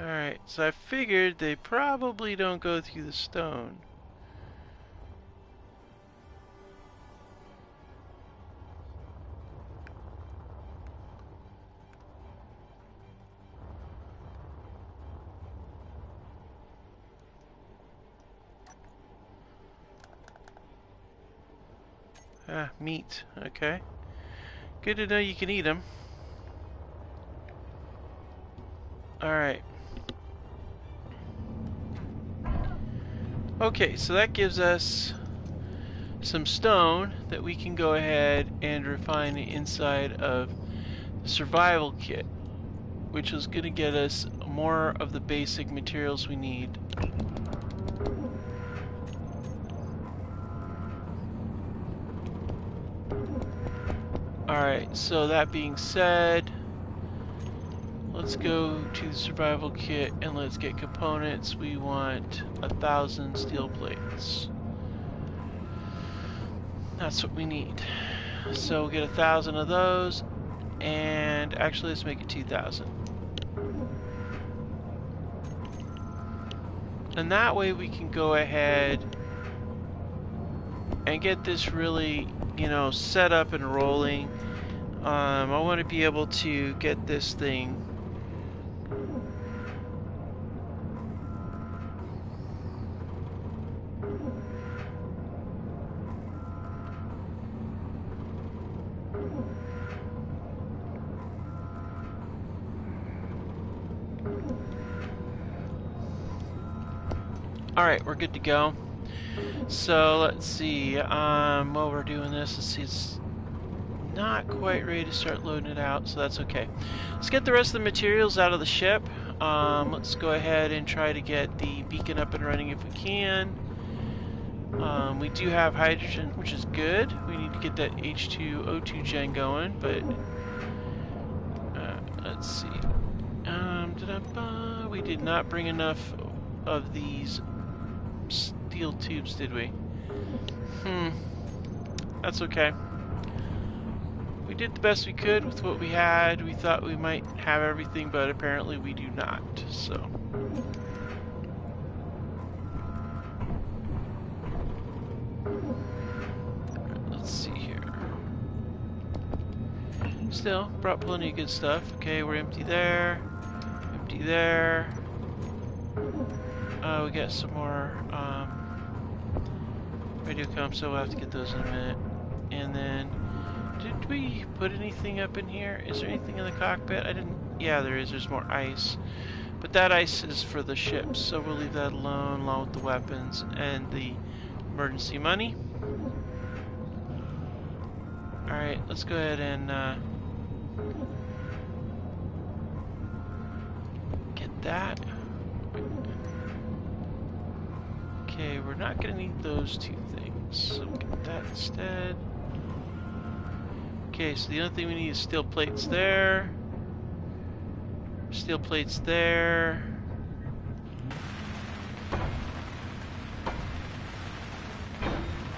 Alright, so I figured they probably don't go through the stone. Ah, meat. Okay. Good to know you can eat them. Alright. Okay, so that gives us some stone that we can go ahead and refine inside of the survival kit, which is going to get us more of the basic materials we need. Alright, so that being said, let's go to the survival kit and let's get components. We want 1,000 steel plates. That's what we need. So we'll get 1,000 of those, and actually let's make it 2,000. And that way we can go ahead and get this really, you know, set up and rolling. I want to be able to get this thing Alright, we're good to go. So let's see, while we're doing this, let's see, it's not quite ready to start loading it out, so that's okay. Let's get the rest of the materials out of the ship. Let's go ahead and try to get the beacon up and running if we can. We do have hydrogen, which is good. We need to get that H2O2 gen going, but let's see. We did not bring enough of these steel tubes, did we? That's okay. We did the best we could with what we had. We thought we might have everything, but apparently we do not, so. Let's see here. Still, brought plenty of good stuff. Okay, we're empty there. Empty there. We got some more radio comms, so we'll have to get those in a minute. And then, did we put anything up in here? Is there anything in the cockpit? I didn't. Yeah, there is. There's more ice. But that ice is for the ships, so we'll leave that alone, along with the weapons and the emergency money. Alright, let's go ahead and get that. Okay, we're not going to need those two things, so we'll get that instead. Okay, so the only thing we need is steel plates there. Steel plates there.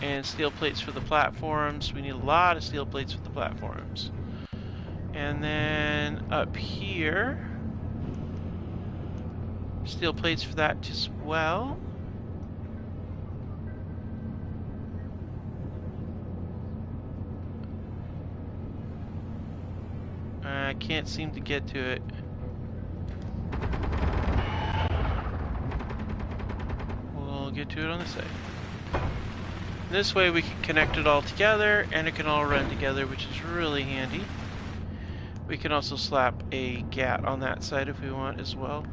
And steel plates for the platforms. We need a lot of steel plates for the platforms. And then up here, steel plates for that as well. I can't seem to get to it. We'll get to it on this side. This way we can connect it all together and it can all run together, which is really handy. We can also slap a GAT on that side if we want as well.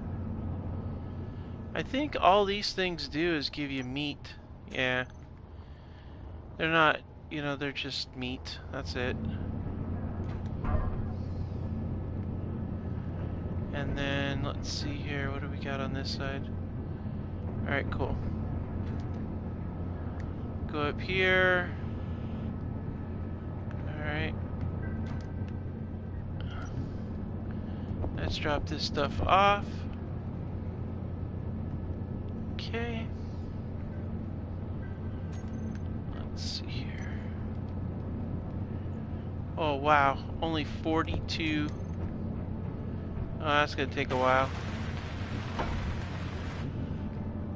I think all these things do is give you meat. Yeah. They're not, you know, they're just meat. That's it. And then let's see here, what do we got on this side? Alright, cool. Go up here. Alright. Let's drop this stuff off. Okay. Let's see here. Oh wow, only 42. Oh, that's gonna take a while.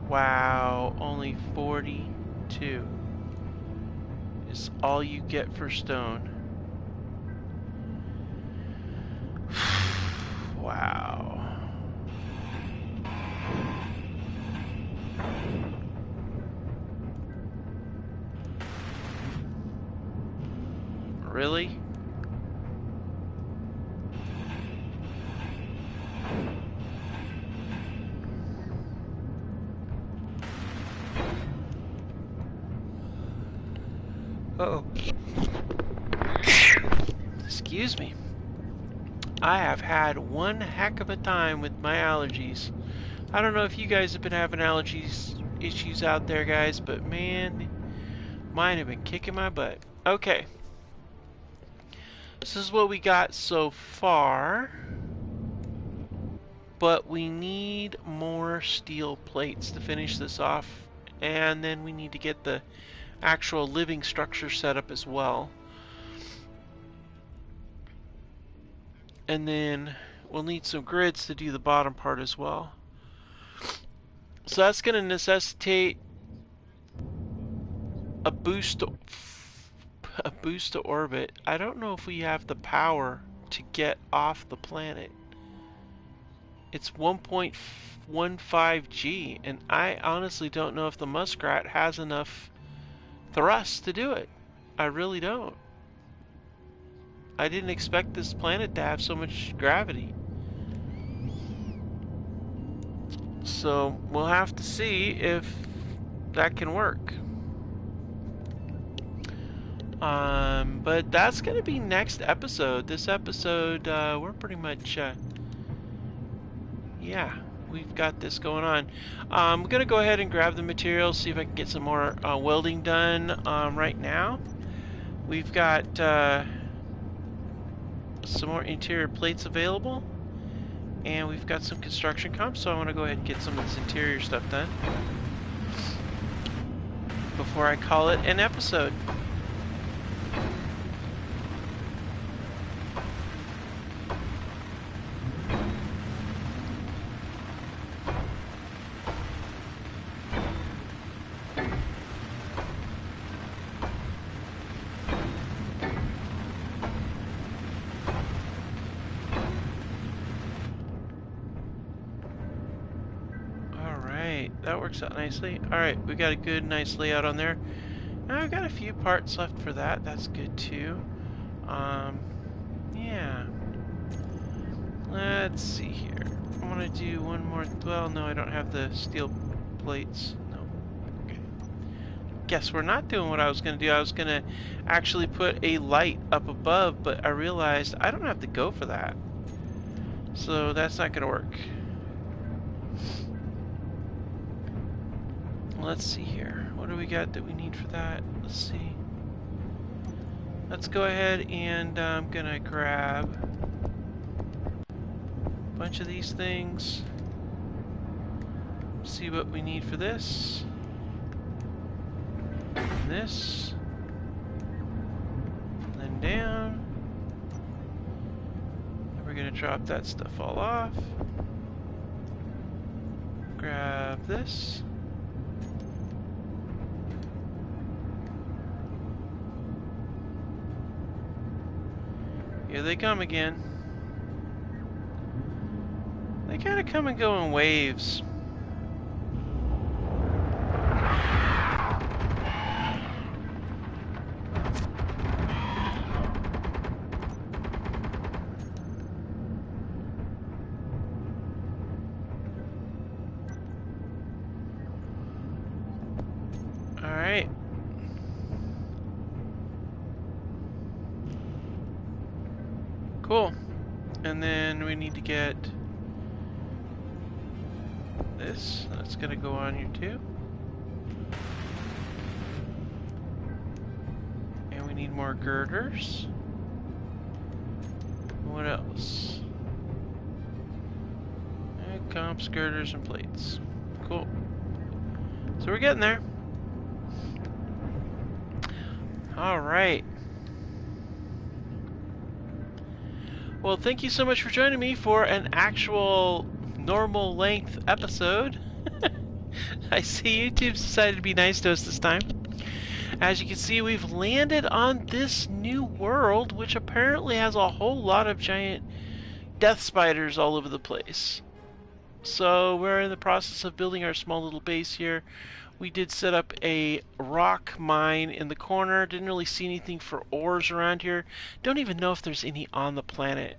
Wow, only 42 is all you get for stone. Wow. Really? Uh-oh. Excuse me. I have had one heck of a time with my allergies. I don't know if you guys have been having allergies issues out there, guys, but man, mine have been kicking my butt. Okay. This is what we got so far. But we need more steel plates to finish this off. And then we need to get the actual living structure set up as well. And then we'll need some grids to do the bottom part as well. So that's going to necessitate a boost to orbit. I don't know if we have the power to get off the planet. It's 1.15 G, and I honestly don't know if the Muskrat has enough thrust to do it. I really don't. I didn't expect this planet to have so much gravity. So we'll have to see if that can work. But that's going to be next episode. This episode, we're pretty much, yeah, we've got this going on. I'm going to go ahead and grab the materials, see if I can get some more welding done right now. We've got some more interior plates available, and we've got some construction comps, so I want to go ahead and get some of this interior stuff done before I call it an episode. That works out nicely. Alright, we got a good, nice layout on there. Now I've got a few parts left for that. That's good too. Yeah. Let's see here. I want to do one more. Well, no, I don't have the steel plates. No. Okay. Guess we're not doing what I was going to do. I was going to actually put a light up above, but I realized I don't have to go for that. So that's not going to work. Let's see here. What do we got that we need for that? Let's see. Let's go ahead and I'm gonna grab a bunch of these things. See what we need for this. And this. And then down. And we're gonna drop that stuff all off. Grab this. Here they come again. They kind of come and go in waves. All right. Cool. And then we need to get this. That's gonna go on here too. And we need more girders. What else? And comps, girders, and plates. Cool. So we're getting there. Alright. Well, thank you so much for joining me for an actual normal length episode. I see YouTube's decided to be nice to us this time. As you can see, we've landed on this new world, which apparently has a whole lot of giant death spiders all over the place. So we're in the process of building our small little base here. We did set up a rock mine in the corner. Didn't really see anything for ores around here. Don't even know if there's any on the planet.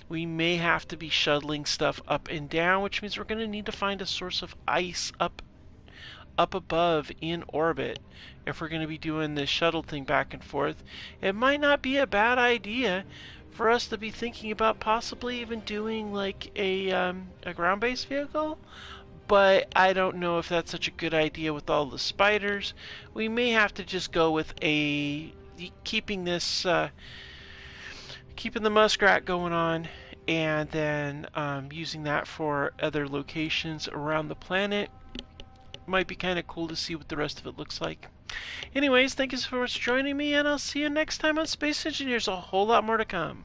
We may have to be shuttling stuff up and down, which means we're going to need to find a source of ice up above in orbit if we're going to be doing this shuttle thing back and forth. It might not be a bad idea for us to be thinking about possibly even doing like a ground-based vehicle, but I don't know if that's such a good idea with all the spiders. We may have to just go with keeping this keeping the muskrat going on, and then using that for other locations around the planet. Might be kind of cool to see what the rest of it looks like. Anyways, thank you so much for joining me, and I'll see you next time on Space Engineers. A whole lot more to come.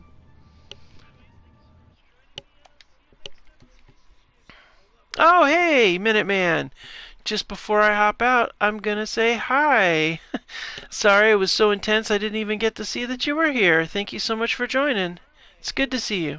Oh, hey, Minuteman. Just before I hop out, I'm gonna say hi. Sorry, it was so intense I didn't even get to see that you were here. Thank you so much for joining. It's good to see you.